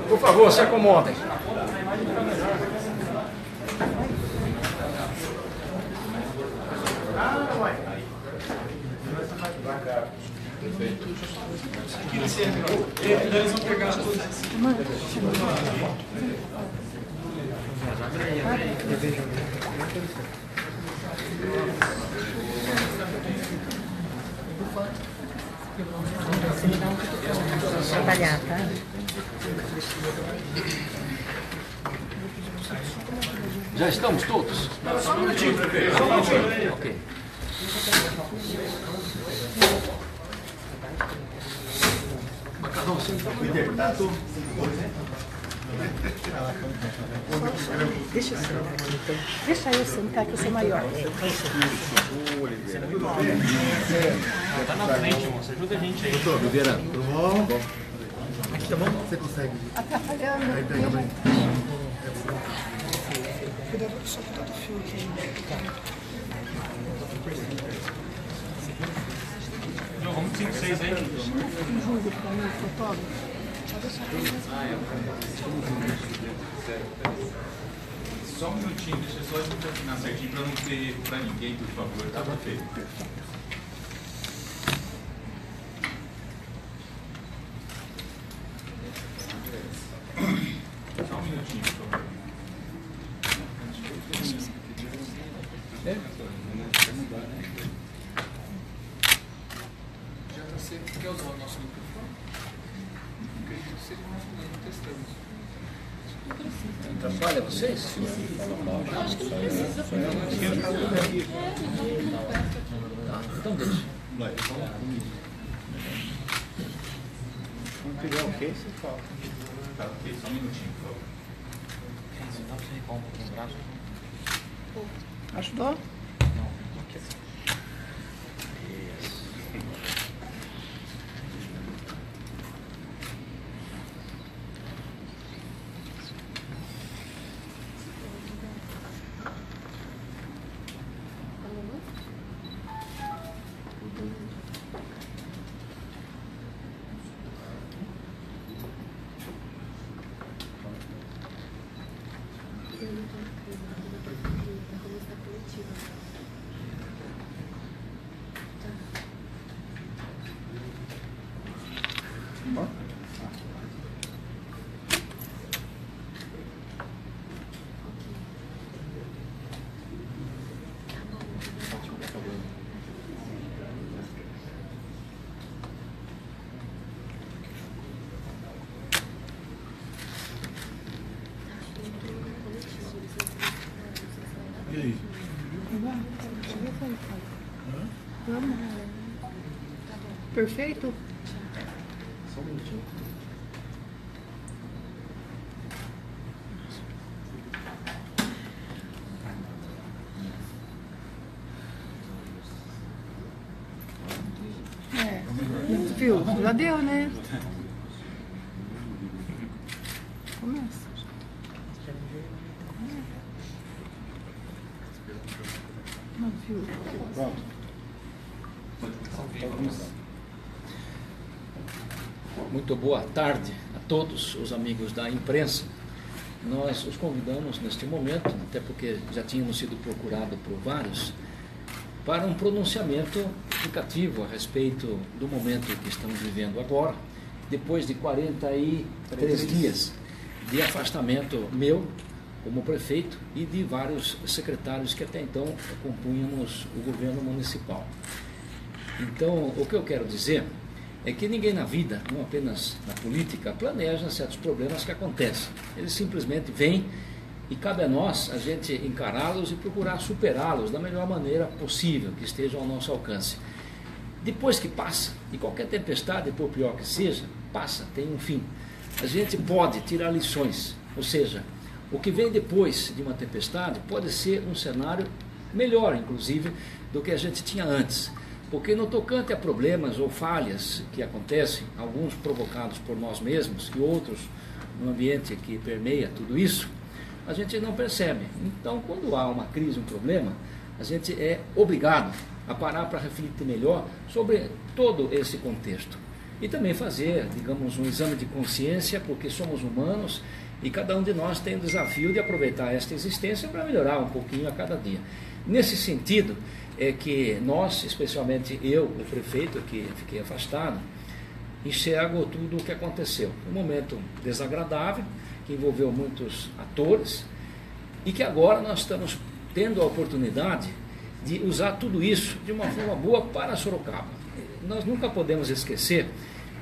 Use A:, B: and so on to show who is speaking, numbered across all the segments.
A: Por favor, se acomodem.
B: Eles vão pegar as coisas assim.
C: Trabalhar, tá?
A: Já estamos todos?
B: Só um minutinho, prefeito. Só um minutinho.
A: Ok. Macarrão, você está
C: Deixa eu sentar aqui, então. Deixa eu sentar, que eu sou maior.
B: Tá na frente, moça. Ajuda a gente aí.
A: Oliveira.
D: Tudo bom? Aqui tá bom? Você consegue?
C: Atrapalhando.
D: Aí pega bem.
C: Cuidado que só tá do fio aqui.
B: Vamos 5, 6 aí.
C: Julgo pra mim, fotógrafo.
B: Só um minutinho, deixa só a gente afinar certinho para não ter erro para ninguém, por favor. Tá perfeito. Só um minutinho, por favor. Já você quer usar o nosso microfone? Acredito que seria mais ou menos testando.
A: Atrapalha vocês?
C: Acho que não precisa.
A: Tá, então deixa.
D: Quando tiver ok, você fala.
B: Tá, ok, só um minutinho, por favor.
A: Dá pra você recuar um pouquinho o braço?
C: Ajudou?
D: E aí?
C: Vamos. Perfeito?
D: Só um minutinho.
C: É. Viu? Já deu, né? Começa. Não, viu?
D: Pronto.
A: Muito boa tarde a todos os amigos da imprensa. Nós os convidamos neste momento, até porque já tínhamos sido procurados por vários, para um pronunciamento explicativo a respeito do momento que estamos vivendo agora, depois de 43 dias de afastamento meu como prefeito e de vários secretários que até então compunhamos o governo municipal. Então, o que eu quero dizer é que ninguém na vida, não apenas na política, planeja certos problemas que acontecem. Eles simplesmente vêm e cabe a nós a gente encará-los e procurar superá-los da melhor maneira possível, que esteja ao nosso alcance. Depois que passa, e qualquer tempestade, por pior que seja, passa, tem um fim. A gente pode tirar lições, ou seja, o que vem depois de uma tempestade pode ser um cenário melhor, inclusive, do que a gente tinha antes. Porque no tocante a problemas ou falhas que acontecem, alguns provocados por nós mesmos e outros no ambiente que permeia tudo isso, a gente não percebe. Então, quando há uma crise, um problema, a gente é obrigado a parar para refletir melhor sobre todo esse contexto. E também fazer, digamos, um exame de consciência, porque somos humanos e cada um de nós tem o desafio de aproveitar esta existência para melhorar um pouquinho a cada dia. Nesse sentido, é que nós, especialmente eu, o prefeito, que fiquei afastado, enxergo tudo o que aconteceu. Um momento desagradável, que envolveu muitos atores, e que agora nós estamos tendo a oportunidade de usar tudo isso de uma forma boa para Sorocaba. Nós nunca podemos esquecer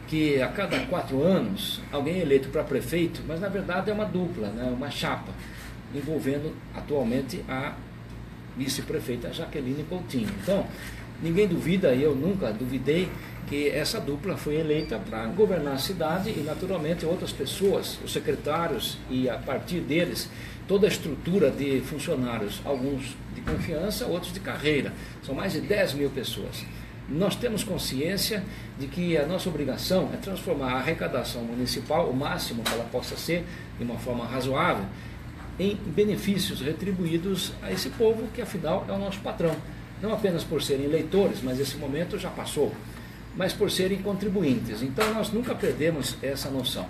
A: que a cada 4 anos alguém é eleito para prefeito, mas na verdade é uma dupla, né? Uma chapa, envolvendo atualmente a vice-prefeita Jaqueline Coutinho. Então, ninguém duvida, eu nunca duvidei, que essa dupla foi eleita para governar a cidade e naturalmente outras pessoas, os secretários e a partir deles, toda a estrutura de funcionários, alguns de confiança, outros de carreira. São mais de 10 mil pessoas. Nós temos consciência de que a nossa obrigação é transformar a arrecadação municipal, o máximo que ela possa ser, de uma forma razoável, em benefícios retribuídos a esse povo que afinal é o nosso patrão. Não apenas por serem eleitores, mas esse momento já passou, mas por serem contribuintes. Então nós nunca perdemos essa noção.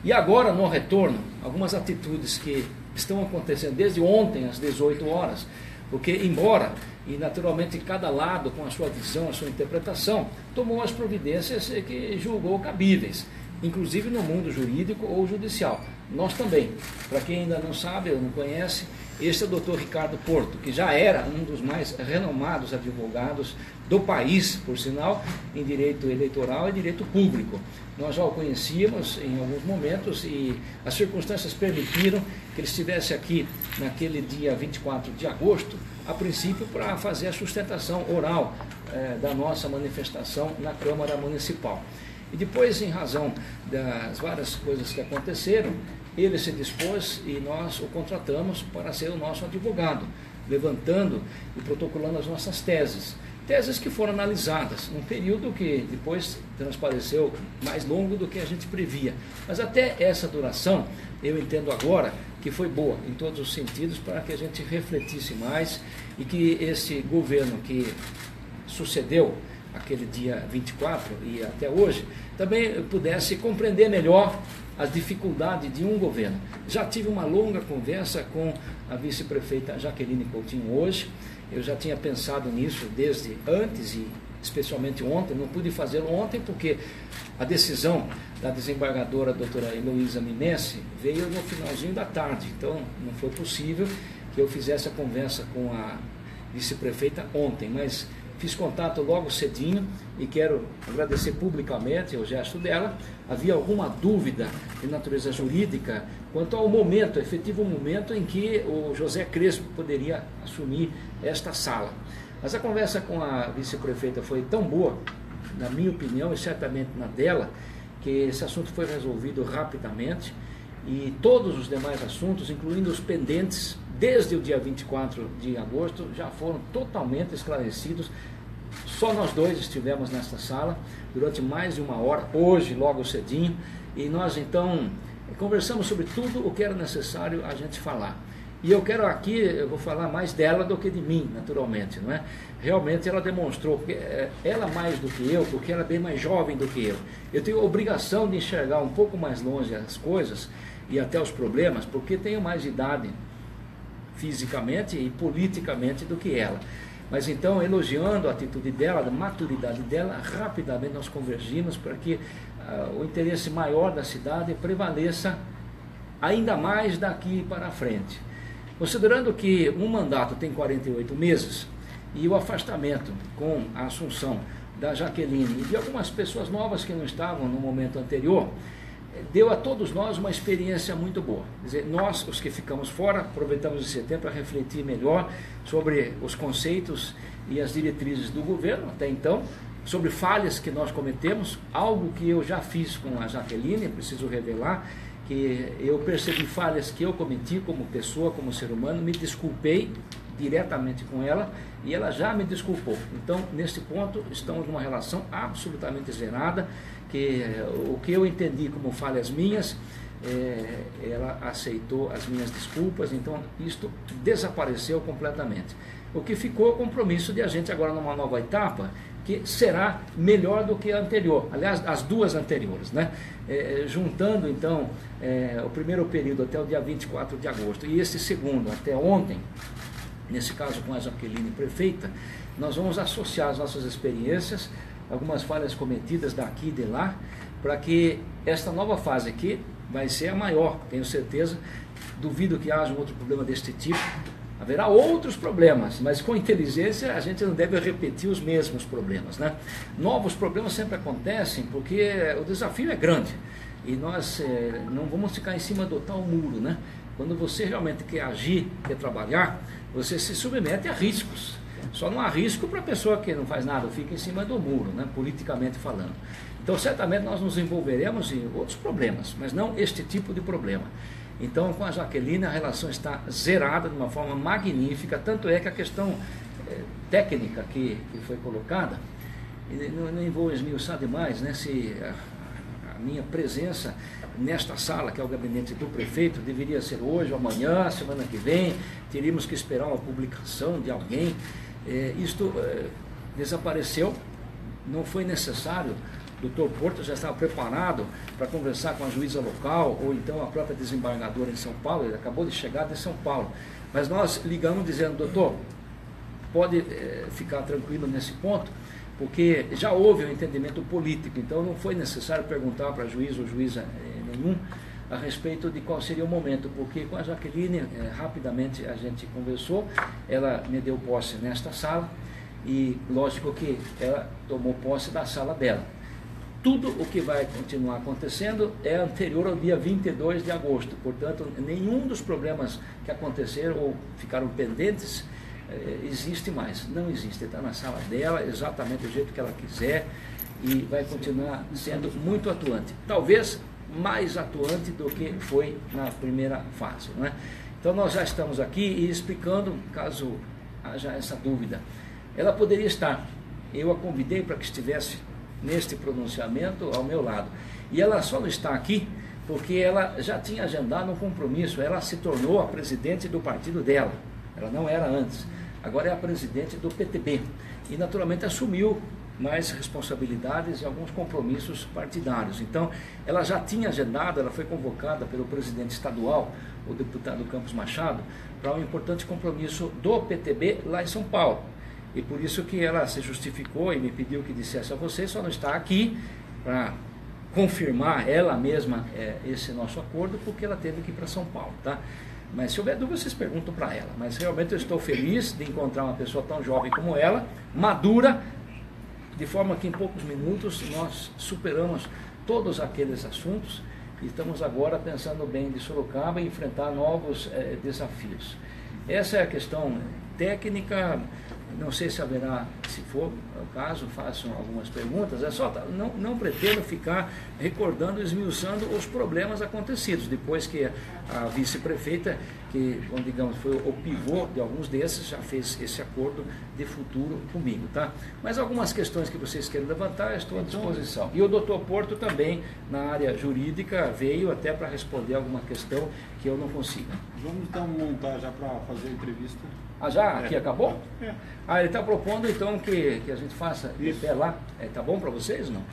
A: E agora, no retorno, algumas atitudes que estão acontecendo desde ontem às 18 horas, porque embora, e naturalmente cada lado com a sua visão, a sua interpretação, tomou as providências que julgou cabíveis, inclusive no mundo jurídico ou judicial. Nós também, para quem ainda não sabe ou não conhece, este é o Dr. Ricardo Porto, que já era um dos mais renomados advogados do país, por sinal, em direito eleitoral e direito público. Nós já o conhecíamos em alguns momentos e as circunstâncias permitiram que ele estivesse aqui naquele dia 24 de agosto, a princípio para fazer a sustentação oral da nossa manifestação na Câmara Municipal. E depois, em razão das várias coisas que aconteceram, ele se dispôs e nós o contratamos para ser o nosso advogado, levantando e protocolando as nossas teses. Teses que foram analisadas num período que depois transpareceu mais longo do que a gente previa. Mas até essa duração, eu entendo agora que foi boa em todos os sentidos para que a gente refletisse mais e que esse governo que sucedeu aquele dia 24 e até hoje, também pudesse compreender melhor as dificuldades de um governo. Já tive uma longa conversa com a vice-prefeita Jaqueline Coutinho hoje, eu já tinha pensado nisso desde antes e especialmente ontem, não pude fazê-lo ontem porque a decisão da desembargadora doutora Heloísa Minense veio no finalzinho da tarde, então não foi possível que eu fizesse a conversa com a vice-prefeita ontem, mas fiz contato logo cedinho e quero agradecer publicamente o gesto dela. Havia alguma dúvida de natureza jurídica quanto ao momento, efetivo momento em que o José Crespo poderia assumir esta sala. Mas a conversa com a vice-prefeita foi tão boa, na minha opinião e certamente na dela, que esse assunto foi resolvido rapidamente e todos os demais assuntos, incluindo os pendentes, desde o dia 24 de agosto, já foram totalmente esclarecidos. Só nós dois estivemos nesta sala durante mais de 1 hora, hoje, logo cedinho, e nós então conversamos sobre tudo o que era necessário a gente falar. E eu quero aqui, eu vou falar mais dela do que de mim, naturalmente, não é? Realmente ela demonstrou, porque ela mais do que eu, porque ela é bem mais jovem do que eu. Eu tenho a obrigação de enxergar um pouco mais longe as coisas e até os problemas, porque tenho mais idade fisicamente e politicamente do que ela. Mas então, elogiando a atitude dela, a maturidade dela, rapidamente nós convergimos para que o interesse maior da cidade prevaleça ainda mais daqui para frente. Considerando que um mandato tem 48 meses e o afastamento com a assunção da Jaqueline e de algumas pessoas novas que não estavam no momento anterior, deu a todos nós uma experiência muito boa. Quer dizer, nós, os que ficamos fora, aproveitamos esse tempo para refletir melhor sobre os conceitos e as diretrizes do governo, até então, sobre falhas que nós cometemos, algo que eu já fiz com a Jaqueline, preciso revelar, que eu percebi falhas que eu cometi como pessoa, como ser humano, me desculpei diretamente com ela e ela já me desculpou. Então, nesse ponto, estamos numa relação absolutamente zerada, que o que eu entendi como falhas minhas, ela aceitou as minhas desculpas, então isto desapareceu completamente. O que ficou é o compromisso de a gente agora numa nova etapa, que será melhor do que a anterior, aliás, as duas anteriores, né? Juntando então o primeiro período até o dia 24 de agosto e esse segundo até ontem, nesse caso com a Jaqueline prefeita, nós vamos associar as nossas experiências, algumas falhas cometidas daqui e de lá, para que esta nova fase aqui vai ser a maior, tenho certeza. Duvido que haja um outro problema deste tipo. Haverá outros problemas, mas com inteligência a gente não deve repetir os mesmos problemas, né? Novos problemas sempre acontecem porque o desafio é grande e nós não vamos ficar em cima do tal muro, né? Quando você realmente quer agir, quer trabalhar, você se submete a riscos. Só não há risco para a pessoa que não faz nada, fica em cima do muro, né? Politicamente falando. Então certamente nós nos envolveremos em outros problemas, mas não este tipo de problema. Então, com a Jaqueline, a relação está zerada de uma forma magnífica, tanto é que a questão técnica que foi colocada, nem vou esmiuçar demais, né, se a minha presença nesta sala, que é o gabinete do prefeito, deveria ser hoje ou amanhã, semana que vem, teríamos que esperar uma publicação de alguém. Isto desapareceu, não foi necessário. O doutor Porto já estava preparado para conversar com a juíza local, ou então a própria desembargadora em São Paulo, ele acabou de chegar de São Paulo. Mas nós ligamos dizendo, doutor, pode ficar tranquilo nesse ponto, porque já houve um entendimento político, então não foi necessário perguntar para juiz ou juíza nenhum a respeito de qual seria o momento, porque com a Jaqueline rapidamente a gente conversou, ela me deu posse nesta sala, e lógico que ela tomou posse da sala dela. Tudo o que vai continuar acontecendo é anterior ao dia 22 de agosto, portanto, nenhum dos problemas que aconteceram ou ficaram pendentes existe mais, não existe, está na sala dela, exatamente do jeito que ela quiser e vai continuar sendo muito atuante, talvez mais atuante do que foi na primeira fase, não é? Então nós já estamos aqui e explicando, caso haja essa dúvida, ela poderia estar, eu a convidei para que estivesse neste pronunciamento ao meu lado. E ela só não está aqui porque ela já tinha agendado um compromisso, ela se tornou a presidente do partido dela, ela não era antes, agora é a presidente do PTB, e naturalmente assumiu mais responsabilidades e alguns compromissos partidários. Então, ela já tinha agendado, ela foi convocada pelo presidente estadual, o deputado Campos Machado, para um importante compromisso do PTB lá em São Paulo. E por isso que ela se justificou e me pediu que dissesse a você, só não está aqui para confirmar ela mesma esse nosso acordo, porque ela teve que ir para São Paulo, tá? Mas se houver dúvida, vocês perguntam para ela. Mas realmente eu estou feliz de encontrar uma pessoa tão jovem como ela, madura, de forma que em poucos minutos nós superamos todos aqueles assuntos e estamos agora pensando bem de Sorocaba e enfrentar novos desafios. Essa é a questão técnica. Não sei se haverá, se for o caso, façam algumas perguntas. É só, não pretendo ficar recordando, esmiuçando os problemas acontecidos, depois que a vice-prefeita, que, digamos, foi o pivô de alguns desses, já fez esse acordo de futuro comigo, tá? Mas algumas questões que vocês queiram levantar, eu estou à disposição. E o doutor Porto também, na área jurídica, veio até para responder alguma questão que eu não consiga.
D: Vamos então montar já para fazer a entrevista.
A: Ah, já? Aqui acabou?
D: É.
A: Ah, ele está propondo então que a gente faça de pé lá. Tá bom para vocês ou não?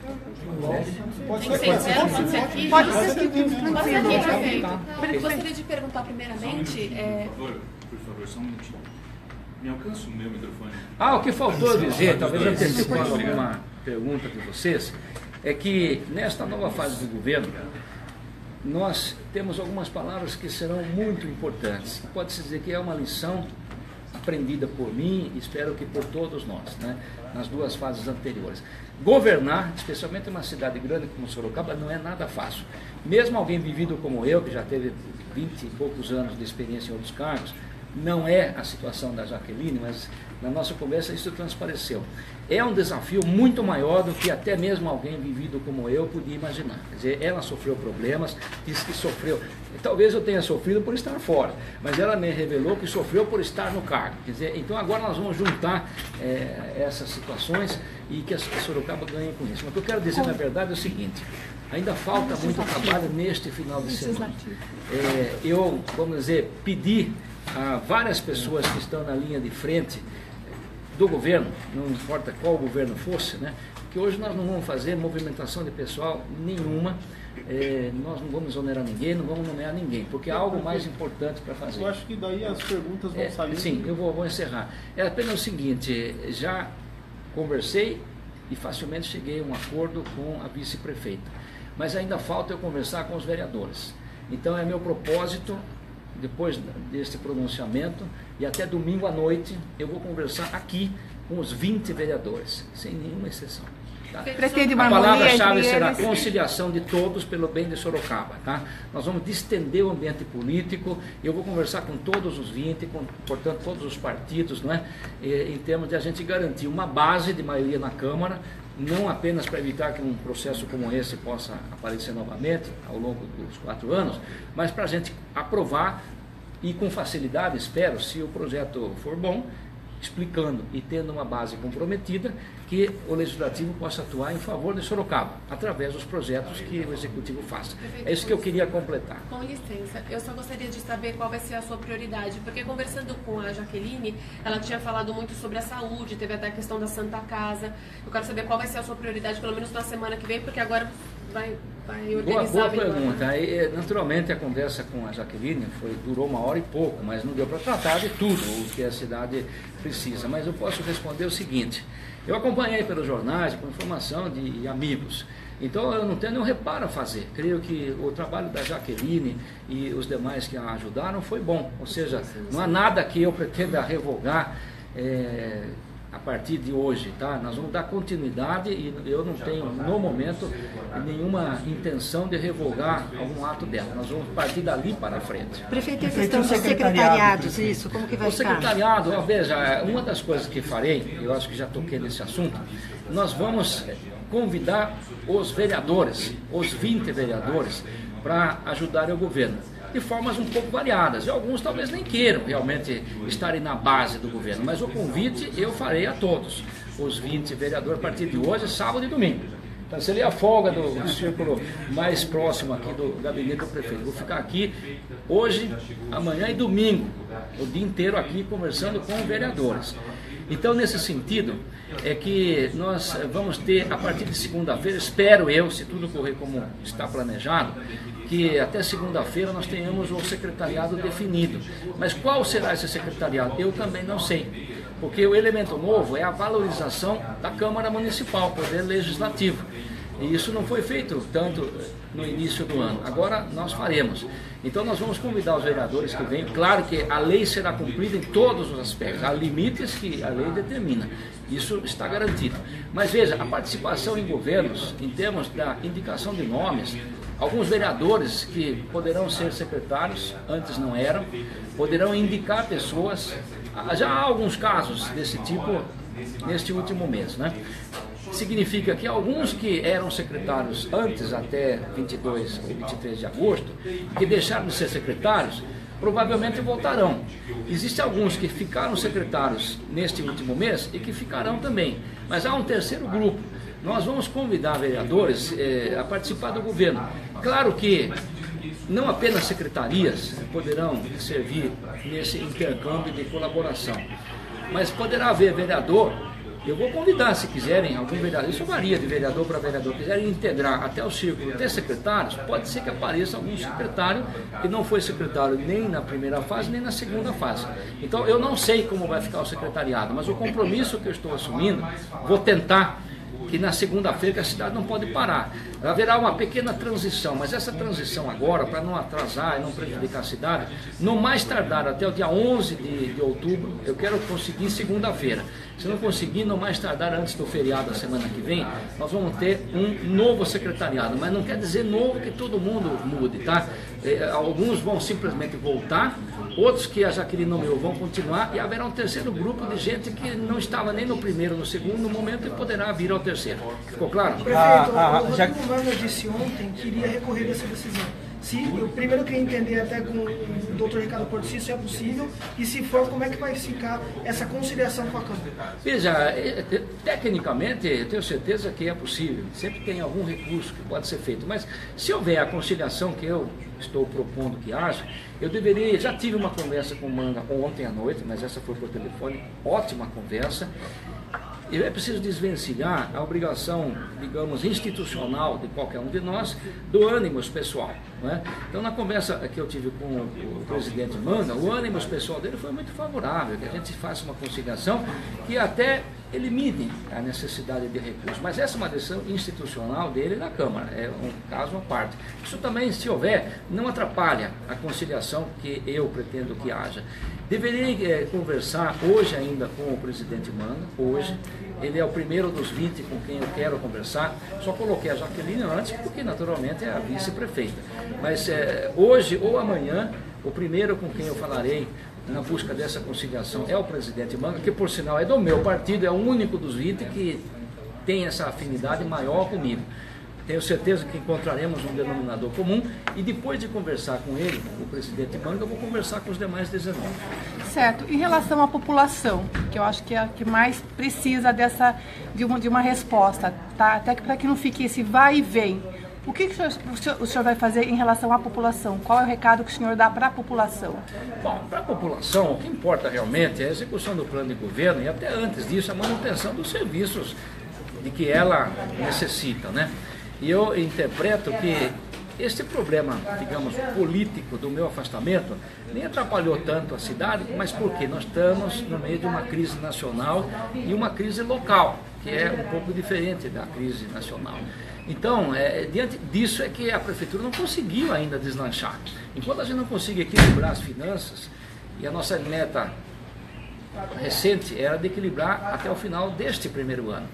D: Pode
E: Tem que ser aqui?
C: Pode ser aqui.
E: Pode ser aqui, perfeito.
A: Tá.
E: Eu gostaria de perguntar primeiramente...
B: Por favor, só um minutinho. Me alcança o meu microfone.
A: Ah, o que faltou dizer, talvez antecipando alguma pergunta de vocês, é que nesta nova fase do governo, nós temos algumas palavras que serão muito importantes. Pode-se dizer que é uma lição aprendida por mim, espero que por todos nós, né, nas duas fases anteriores. Governar, especialmente em uma cidade grande como Sorocaba, não é nada fácil. Mesmo alguém vivido como eu, que já teve 20 e poucos anos de experiência em outros cargos, não é a situação da Jaqueline, mas na nossa conversa isso transpareceu. É um desafio muito maior do que até mesmo alguém vivido como eu podia imaginar. Quer dizer, ela sofreu problemas, disse que sofreu, talvez eu tenha sofrido por estar fora, mas ela me revelou que sofreu por estar no cargo. Quer dizer, então agora nós vamos juntar essas situações e que a Sorocaba ganhe com isso. Mas o que eu quero dizer, na verdade, é o seguinte: ainda falta muito trabalho neste final de semana. Eu, vamos dizer, pedi a várias pessoas que estão na linha de frente do governo, não importa qual governo fosse, né, que hoje nós não vamos fazer movimentação de pessoal nenhuma, nós não vamos exonerar ninguém, não vamos nomear ninguém, porque há algo mais importante para fazer.
D: Eu acho que daí as perguntas vão sair.
A: Sim, eu vou encerrar. É apenas o seguinte: já conversei e facilmente cheguei a um acordo com a vice-prefeita, mas ainda falta eu conversar com os vereadores. Então é meu propósito, depois deste pronunciamento, e até domingo à noite, eu vou conversar aqui com os 20 vereadores, sem nenhuma exceção. Tá?
C: Pretende uma
A: A palavra-chave
C: harmonia
A: será
C: entre eles?
A: conciliação de todos pelo bem de Sorocaba. Tá? Nós vamos distender o ambiente político, eu vou conversar com todos os 20, portanto, todos os partidos, não é? Em termos de a gente garantir uma base de maioria na Câmara, não apenas para evitar que um processo como esse possa aparecer novamente ao longo dos 4 anos, mas para a gente aprovar e com facilidade, espero, se o projeto for bom, explicando e tendo uma base comprometida, que o Legislativo possa atuar em favor de Sorocaba, através dos projetos que o Executivo faça. É isso que eu queria completar.
E: Com licença, eu só gostaria de saber qual vai ser a sua prioridade, porque conversando com a Jaqueline, ela tinha falado muito sobre a saúde, teve até a questão da Santa Casa. Eu quero saber qual vai ser a sua prioridade, pelo menos na semana que vem, porque agora vai organizar.
A: Boa pergunta. E, naturalmente, a conversa com a Jaqueline durou 1 hora e pouco, mas não deu para tratar de tudo o que a cidade precisa. Mas eu posso responder o seguinte: eu acompanhei pelos jornais, com informação de amigos, então eu não tenho nenhum reparo a fazer. Creio que o trabalho da Jaqueline e os demais que a ajudaram foi bom, ou seja, não há nada que eu pretenda revogar a partir de hoje, tá? Nós vamos dar continuidade e eu não tenho, no momento, nenhuma intenção de revogar algum ato dela. Nós vamos partir dali para frente.
C: Prefeito, a questão dos secretariados, isso, como que vai
A: O
C: ficar?
A: secretariado, veja, uma das coisas que farei, eu acho que já toquei nesse assunto, nós vamos convidar os vereadores, os 20 vereadores, para ajudarem o governo, de formas um pouco variadas. E alguns talvez nem queiram realmente estarem na base do governo, mas o convite eu farei a todos, os 20 vereadores, a partir de hoje, sábado e domingo. Então seria a folga do círculo mais próximo aqui do gabinete do prefeito. Vou ficar aqui hoje, amanhã e domingo, o dia inteiro aqui conversando com vereadores. Então, nesse sentido, é que nós vamos ter, a partir de segunda-feira, espero eu, se tudo correr como está planejado, que até segunda-feira nós tenhamos o secretariado definido. Mas qual será esse secretariado? Eu também não sei, porque o elemento novo é a valorização da Câmara Municipal, Poder Legislativo. E isso não foi feito tanto no início do ano. Agora nós faremos. Então nós vamos convidar os vereadores que vêm. Claro que a lei será cumprida em todos os aspectos. Há limites que a lei determina. Isso está garantido. Mas veja, a participação em governos, em termos da indicação de nomes, alguns vereadores que poderão ser secretários, antes não eram, poderão indicar pessoas. Já há alguns casos desse tipo neste último mês, né? Significa que alguns que eram secretários antes, até 22 ou 23 de agosto, que deixaram de ser secretários, provavelmente voltarão. Existem alguns que ficaram secretários neste último mês e que ficarão também. Mas há um terceiro grupo. Nós vamos convidar vereadores a participar do governo. Claro que não apenas secretarias poderão servir nesse intercâmbio de colaboração, mas poderá haver vereador. Eu vou convidar, se quiserem, algum vereador, isso varia de vereador para vereador, quiserem integrar até o círculo, até secretários, pode ser que apareça algum secretário que não foi secretário nem na primeira fase, nem na segunda fase. Então, eu não sei como vai ficar o secretariado, mas o compromisso que eu estou assumindo, vou tentar que na segunda-feira que a cidade não pode parar. Haverá uma pequena transição, mas essa transição agora, para não atrasar e não prejudicar a cidade, no mais tardar até o dia 11 de outubro, eu quero conseguir segunda-feira. Se não conseguir, não mais tardar antes do feriado da semana que vem, nós vamos ter um novo secretariado, mas não quer dizer novo que todo mundo mude, tá? Alguns vão simplesmente voltar, outros que a Jaqueline nomeou vão continuar e haverá um terceiro grupo de gente que não estava nem no primeiro, no segundo momento e poderá vir ao terceiro. Ficou claro?
F: Prefeito, o Rodrigo Manga disse ontem que iria recorrer dessa decisão. Eu primeiro queria entender até com o doutor Ricardo Porto se isso é possível e se for, como é que vai ficar essa conciliação com a Câmara?
A: Veja, tecnicamente eu tenho certeza que é possível, sempre tem algum recurso que pode ser feito, mas se houver a conciliação que eu estou propondo que haja, eu deveria, já tive uma conversa com o Manga ontem à noite, mas essa foi por telefone, ótima conversa. E é preciso desvencilhar a obrigação, digamos, institucional de qualquer um de nós do ânimo pessoal. Não é? Então, na conversa que eu tive com o presidente Manga, o ânimo pessoal dele foi muito favorável, que a gente faça uma conciliação que até elimine a necessidade de recursos. Mas essa é uma decisão institucional dele na Câmara, é um caso à parte. Isso também, se houver, não atrapalha a conciliação que eu pretendo que haja. Deveria conversar hoje ainda com o presidente Manga, hoje. Ele é o primeiro dos 20 com quem eu quero conversar. Só coloquei a Jaqueline antes, porque naturalmente é a vice-prefeita. Mas hoje ou amanhã, o primeiro com quem eu falarei na busca dessa conciliação é o presidente Manga, que por sinal é do meu partido, é o único dos 20 que tem essa afinidade maior comigo. Tenho certeza que encontraremos um denominador comum e depois de conversar com ele, o presidente Manga, eu vou conversar com os demais 19.
C: Certo. Em relação à população, que eu acho que é a que mais precisa de uma resposta, tá? Até para que não fique esse vai e vem. O que o senhor vai fazer em relação à população? Qual é o recado que o senhor dá para a população?
A: Bom, para a população, o que importa realmente é a execução do plano de governo e até antes disso a manutenção dos serviços de que ela necessita, né? E eu interpreto que este problema, digamos, político do meu afastamento nem atrapalhou tanto a cidade, mas porque nós estamos no meio de uma crise nacional e uma crise local, que é um pouco diferente da crise nacional. Então, diante disso é que a prefeitura não conseguiu ainda deslanchar. Enquanto a gente não conseguir equilibrar as finanças, e a nossa meta recente era de equilibrar até o final deste primeiro ano.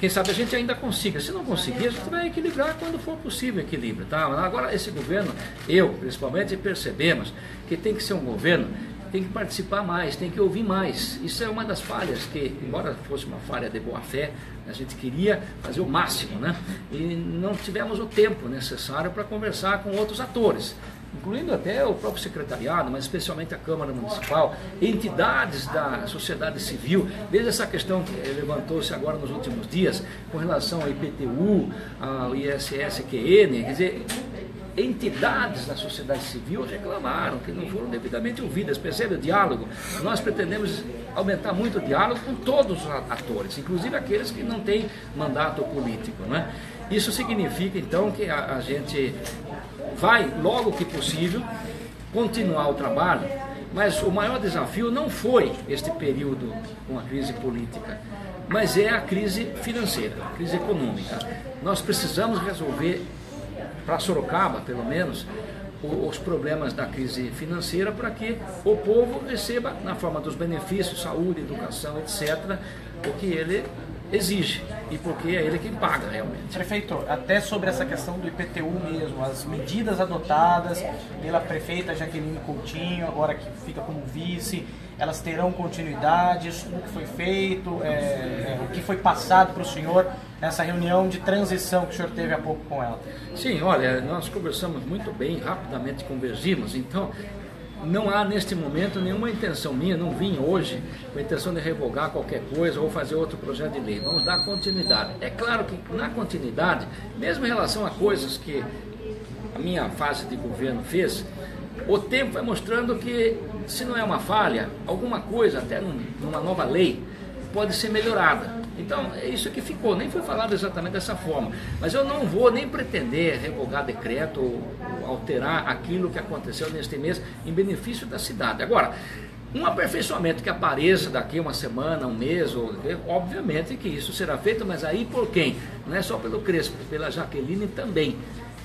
A: Quem sabe a gente ainda consiga. Se não conseguir, a gente vai equilibrar quando for possível equilíbrio. Tá? Agora, esse governo, eu principalmente, percebemos que tem que ser um governo, tem que participar mais, tem que ouvir mais. Isso é uma das falhas que, embora fosse uma falha de boa fé, a gente queria fazer o máximo, né? E não tivemos o tempo necessário para conversar com outros atores, incluindo até o próprio secretariado, mas especialmente a Câmara Municipal, entidades da sociedade civil. Desde essa questão que levantou-se agora nos últimos dias, com relação ao IPTU, ao ISSQN, quer dizer, entidades da sociedade civil reclamaram que não foram devidamente ouvidas. Percebe o diálogo? Nós pretendemos aumentar muito o diálogo com todos os atores, inclusive aqueles que não têm mandato político, né? Isso significa então que a gente vai, logo que possível, continuar o trabalho, mas o maior desafio não foi este período com a crise política, mas é a crise financeira, a crise econômica. Nós precisamos resolver, para Sorocaba pelo menos, os problemas da crise financeira para que o povo receba, na forma dos benefícios, saúde, educação, etc., o que ele exige, e porque é ele quem paga realmente.
G: Prefeito, até sobre essa questão do IPTU mesmo, as medidas adotadas pela prefeita Jaqueline Coutinho, agora que fica como vice, elas terão continuidade, isso tudo que foi feito, o que foi passado para o senhor nessa reunião de transição que o senhor teve há pouco com ela?
A: Sim, olha, nós conversamos muito bem, rapidamente convergimos, então não há neste momento nenhuma intenção minha, não vim hoje com a intenção de revogar qualquer coisa ou fazer outro projeto de lei. Vamos dar continuidade. É claro que na continuidade, mesmo em relação a coisas que a minha fase de governo fez, o tempo vai mostrando que, se não é uma falha, alguma coisa, até numa nova lei, pode ser melhorada. Então, é isso que ficou, nem foi falado exatamente dessa forma. Mas eu não vou nem pretender revogar decreto ou alterar aquilo que aconteceu neste mês em benefício da cidade. Agora, um aperfeiçoamento que apareça daqui uma semana, um mês, obviamente que isso será feito, mas aí por quem? Não é só pelo Crespo, pela Jaqueline também,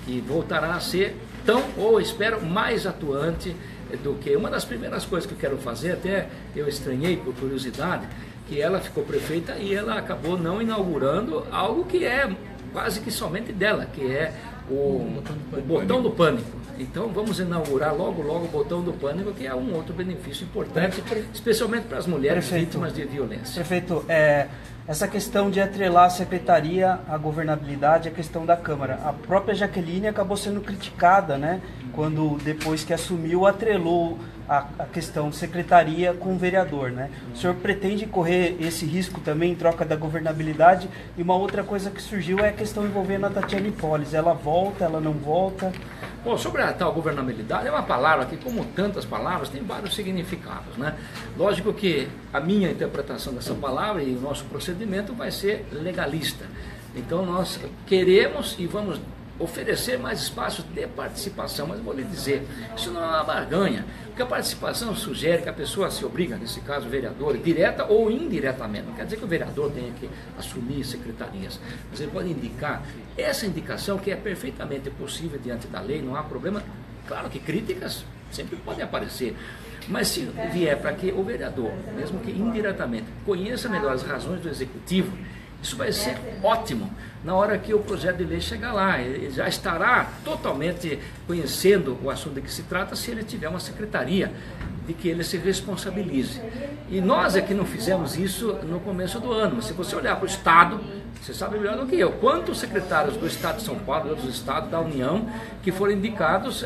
A: que voltará a ser tão, ou espero, mais atuante do que... Uma das primeiras coisas que eu quero fazer, até eu estranhei por curiosidade, que ela ficou prefeita e ela acabou não inaugurando algo que é quase que somente dela, que é o botão do pânico. Então vamos inaugurar logo o botão do pânico, que é um outro benefício importante, especialmente para as mulheres vítimas de violência.
G: Prefeito, essa questão de atrelar a secretaria à governabilidade, a questão da Câmara. A própria Jaqueline acabou sendo criticada, né, quando depois que assumiu atrelou a questão secretaria com o vereador, né? O senhor pretende correr esse risco também em troca da governabilidade? E uma outra coisa que surgiu é a questão envolvendo a Tatiane Polis. Ela volta, ela não volta?
A: Bom, sobre a tal governabilidade, é uma palavra que, como tantas palavras, tem vários significados, né? Lógico que a minha interpretação dessa palavra e o nosso procedimento vai ser legalista. Então nós queremos e vamos oferecer mais espaços de participação, mas vou lhe dizer, isso não é uma barganha, porque a participação sugere que a pessoa se obriga, nesse caso o vereador, direta ou indiretamente, não quer dizer que o vereador tenha que assumir secretarias, mas ele pode indicar, essa indicação que é perfeitamente possível diante da lei, não há problema, claro que críticas sempre podem aparecer, mas se vier para que o vereador, mesmo que indiretamente, conheça melhor as razões do executivo, isso vai ser ótimo na hora que o projeto de lei chegar lá. Ele já estará totalmente conhecendo o assunto de que se trata se ele tiver uma secretaria de que ele se responsabilize. E nós é que não fizemos isso no começo do ano. Mas se você olhar para o Estado, você sabe melhor do que eu. Quantos secretários do Estado de São Paulo e outros estados da União que foram indicados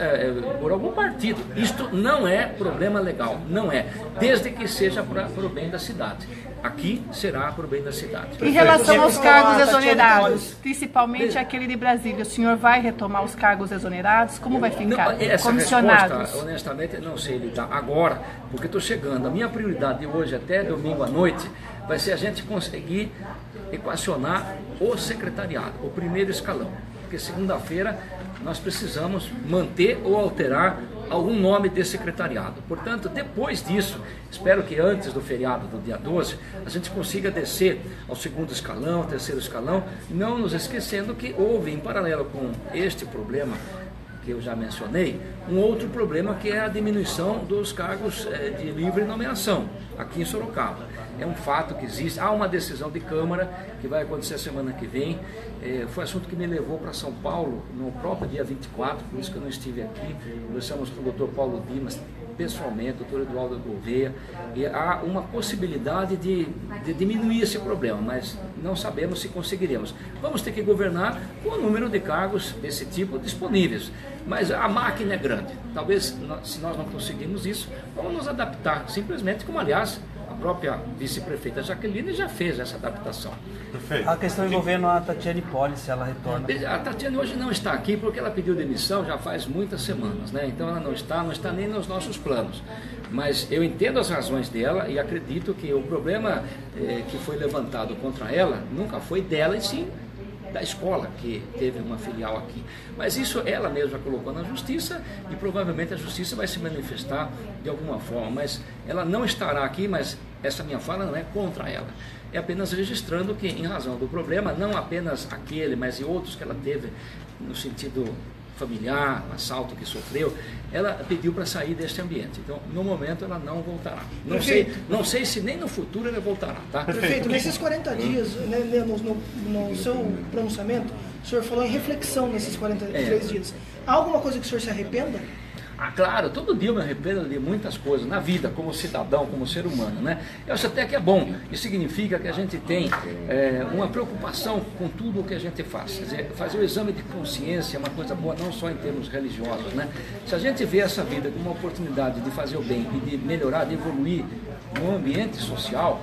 A: por algum partido? Isto não é problema legal, não é. Desde que seja para o bem da cidade. Aqui será para o bem da cidade.
C: Em relação aos cargos exonerados, principalmente aquele de Brasília, o senhor vai retomar os cargos exonerados? Como vai ficar?
A: Essa
C: comissionados?
A: Resposta, honestamente, não sei lidar agora, porque estou chegando. A minha prioridade de hoje até domingo à noite vai ser a gente conseguir equacionar o secretariado, o primeiro escalão. Porque segunda-feira nós precisamos manter ou alterar algum nome de secretariado. Portanto, depois disso, espero que antes do feriado do dia 12, a gente consiga descer ao segundo escalão, ao terceiro escalão, não nos esquecendo que houve, em paralelo com este problema que eu já mencionei, um outro problema que é a diminuição dos cargos de livre nomeação aqui em Sorocaba. É um fato que existe, há uma decisão de Câmara que vai acontecer a semana que vem, foi assunto que me levou para São Paulo no próprio dia 24, por isso que eu não estive aqui, conversamos com o doutor Paulo Dimas pessoalmente, o doutor Eduardo Gouveia, e há uma possibilidade de diminuir esse problema, mas não sabemos se conseguiremos. Vamos ter que governar com o número de cargos desse tipo disponíveis, mas a máquina é grande, talvez se nós não conseguirmos isso, vamos nos adaptar, simplesmente como aliás a própria vice-prefeita Jaqueline já fez essa adaptação.
D: Perfeito.
G: A questão envolvendo a Tatiane Polis, se ela retorna.
A: A Tatiane hoje não está aqui porque ela pediu demissão já faz muitas semanas, né? Então ela não está nem nos nossos planos. Mas eu entendo as razões dela e acredito que o problema que foi levantado contra ela nunca foi dela e sim da escola, que teve uma filial aqui. Mas isso ela mesma colocou na justiça e provavelmente a justiça vai se manifestar de alguma forma, mas ela não estará aqui, mas essa minha fala não é contra ela. É apenas registrando que, em razão do problema, não apenas aquele, mas e outros que ela teve no sentido familiar, assalto que sofreu, ela pediu para sair deste ambiente. Então, no momento, ela não voltará. Não sei se nem no futuro ela voltará, tá?
F: Prefeito, nesses 40 dias, né, no seu pronunciamento, o senhor falou em reflexão nesses 43 dias. Há alguma coisa que o senhor se arrependa?
A: Ah, claro, todo dia eu me arrependo de muitas coisas na vida, como cidadão, como ser humano, né? Eu acho até que é bom, isso significa que a gente tem uma preocupação com tudo o que a gente faz. Quer dizer, fazer o exame de consciência é uma coisa boa, não só em termos religiosos, né? Se a gente vê essa vida como uma oportunidade de fazer o bem e de melhorar, de evoluir no ambiente social,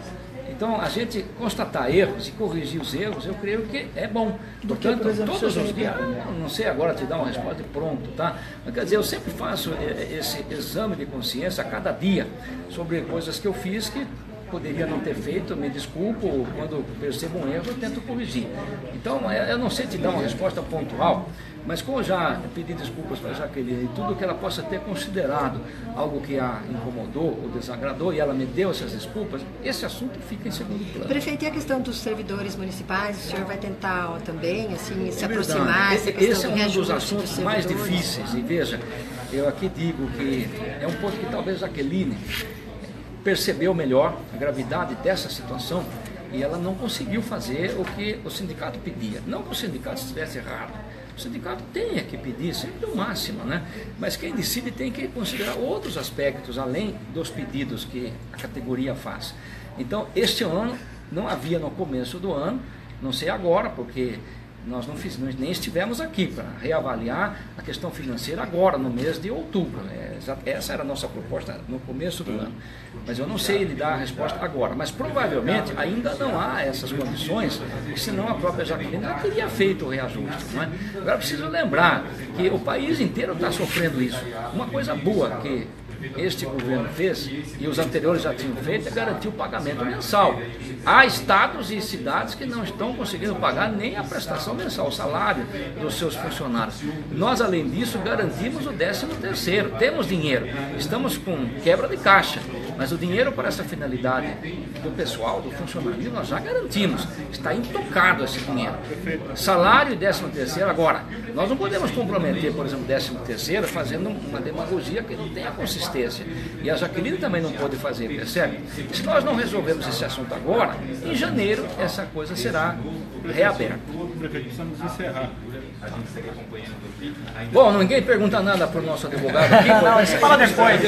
A: então a gente constatar erros e corrigir os erros, eu creio que é bom. Portanto, todos os dias, não sei agora te dar uma resposta de pronto, tá? Mas, quer dizer, eu sempre faço esse exame de consciência a cada dia sobre coisas que eu fiz que poderia não ter feito, me desculpo, quando percebo um erro eu tento corrigir. Então, eu não sei te dar uma resposta pontual, mas como já pedi desculpas para a Jaqueline e tudo que ela possa ter considerado algo que a incomodou ou desagradou e ela me deu essas desculpas, esse assunto fica em segundo plano.
H: Prefeito, e a questão dos servidores municipais, o senhor vai tentar também assim, se aproximar?
A: Esse é um dos assuntos mais difíceis e veja, eu aqui digo que é um ponto que talvez a Jaqueline percebeu melhor a gravidade dessa situação e ela não conseguiu fazer o que o sindicato pedia. Não que o sindicato estivesse errado. O sindicato tem que pedir sempre o máximo, né? Mas quem decide tem que considerar outros aspectos, além dos pedidos que a categoria faz. Então, este ano, não havia no começo do ano, não sei agora, porque nós nem estivemos aqui para reavaliar a questão financeira agora, no mês de outubro. Essa era a nossa proposta no começo do ano. Mas eu não sei lhe dar a resposta agora. Mas provavelmente ainda não há essas condições, senão a própria Jaqueline já teria feito o reajuste. Não é? Agora preciso lembrar que o país inteiro está sofrendo isso. Uma coisa boa que este governo fez, e os anteriores já tinham feito, é garantir o pagamento mensal. Há estados e cidades que não estão conseguindo pagar nem a prestação mensal, o salário dos seus funcionários. Nós, além disso, garantimos o 13º. Temos dinheiro, estamos com quebra de caixa, mas o dinheiro para essa finalidade do pessoal, do funcionário, nós já garantimos. Está intocado esse dinheiro. Salário e 13º. Agora, nós não podemos comprometer, por exemplo, 13º fazendo uma demagogia que não tenha consistência. E a Jaqueline também não pode fazer, percebe? Se nós não resolvermos esse assunto agora, em janeiro essa coisa será reaberta.
D: Precisamos encerrar.
A: Bom, ninguém pergunta nada para o nosso advogado aqui.
G: Não, a gente fala depois.